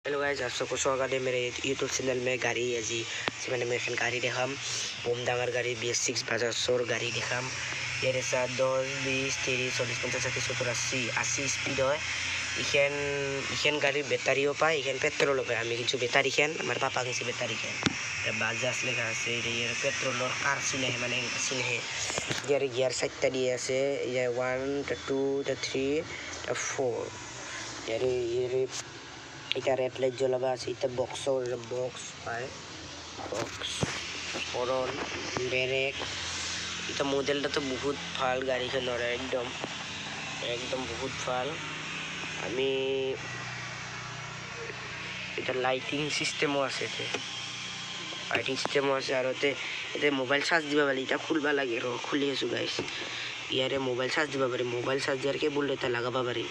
Hello guys, आप सबको स्वागत है मेरे यूट्यूब चैनल में। गाड़ी আজি मैंने मैं गाड़ी देखाम बम डांगर गाड़ी BS6 बाजाजर गाड़ी देखाम। ये 10, 20, 30, 40, 50, 60, 70, 80 स्पीड है। इखेन गाड़ी बेटारिओ पाए, इखेन पेट्रोल पाए। आमी किछु बेटारि खेन आमार पापा किछु बेटारि खेन बाजाज लेखा আছে। ये पेट्रोलर कार चिने माने चिने गियार 4টা দিয়ে আছে। ये 1 2 3 4 ये এটা রেড লাইট জ্বলাবা আছে। এটা বক্স পায়, বক্স হরন ব্রেক। এটা মডেলটা তো বহুত ভাল গাড়িখনৰ, একদম বহুত ভাল। আমি এটা লাইটিং সিস্টেমও আছে, আৰু এতে মোবাইল চাৰ্জ দিব পাৰি। এটা খুলবা লাগে, খুলি আছো গাইছ। ইয়াৰে মোবাইল চাৰ্জ দিব পাৰি, মোবাইল চাৰ্জ দিয়াৰ কেবুল এটা লগাব পাৰি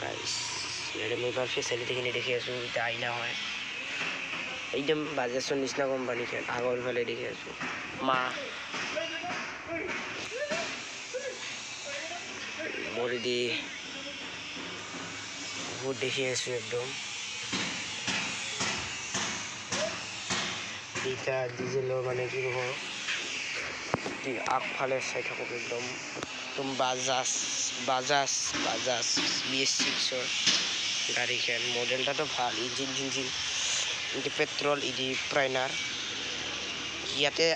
গাইছ। ইয়াৰে মোবাইল ফেচিলিটিখিনি দেখি আছো। এটা আইনা হয়, একদম বাজাজৰ নিচিনা কোম্পানী খেল। আগৰ ফালে দেখি আছো মৰি দি বহুত দেখি আছো। একদম এটা ডিজেলৰ মানে কি হ'ব, আগফালে চাই থাকক। একদম বাজাজ BS6 গাড়িখন। মডেলটাতো ভাল। ইঞ্জিন পেট্রোল ইডি প্রাইনার। ইয়াতে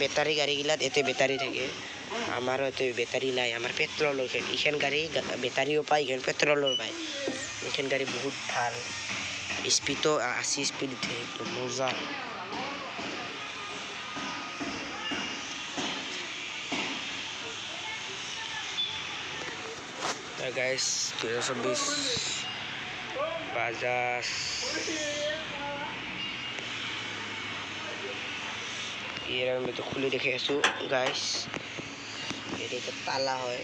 বেটারি গাড়িগিলাত এতে বেটারি থাকে, আমারও এতে বেটারি নাই। আমার পেট্রোল ইখান গাড়ি বেটারিও পায়, ইখান পেট্রোলও পায়। ইখান গাড়ি বহুত ভাল। স্পিডও 80 স্পিড উঠে, একদম মজা। গাইস 2024 বাজাজ এর আমি তো খুলে দেখে আছো গাইস। এটা তালা হয়,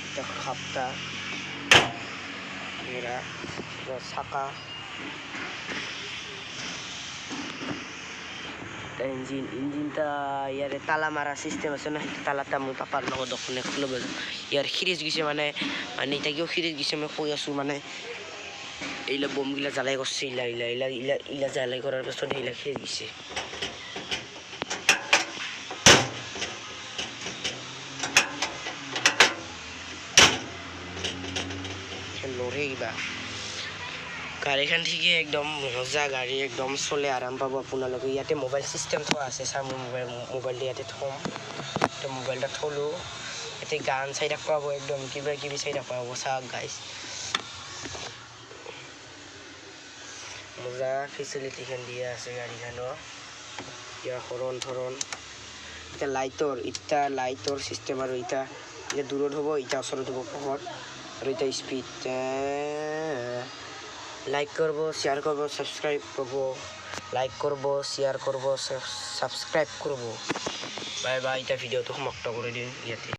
এটা খাপটা এরা চাকা, ইঞ্জিনটা ইয়ারে তালা মারা সিস্টেম আছে না। তালাটা মই পাপার লগত দোকানে খুলব। ইয়ার খিরিজ গেছে মানে এটাকেও খিরিজ গেছে। মই কৈ আছো মানে এইলা বোমগিলা জ্বালাই করছে। ইলা জ্বালাই করার পাছত এইলা খিরিজ গেছে। লড়ে কিবা গাড়ীখন ঠিকে একদম মজা গাড়ী, একদম চলে আৰাম পাব আপোনালোকে। ইয়াতে মোবাইল চিষ্টেম থোৱা আছে। চাম মোবাইলটো ইয়াতে থ'ম। মোবাইলটা থ'লোঁ, ইয়াতে গান চাই থাকবা পাব, একদম কিবা কিবি চাই থাকবা পাব। চাওক গাইছ, মজা ফেচিলিটিখন দিয়া আছে গাড়ীখনৰ। এতিয়া হৰণ থৰণ, এতিয়া লাইটৰ চিষ্টেম। আৰু এতিয়া দূৰত হ'ব, এতিয়া ওচৰত হ'ব পোহৰ। আৰু এতিয়া স্পীড। লাইক করব, শেয়ার করব, সাবস্ক্রাইব করব, লাইক করব, শেয়ার করব, সাবস্ক্রাইব করব। Bye bye. এটা ভিডিওটো সমাপ্ত করে দিন ইয়াতে।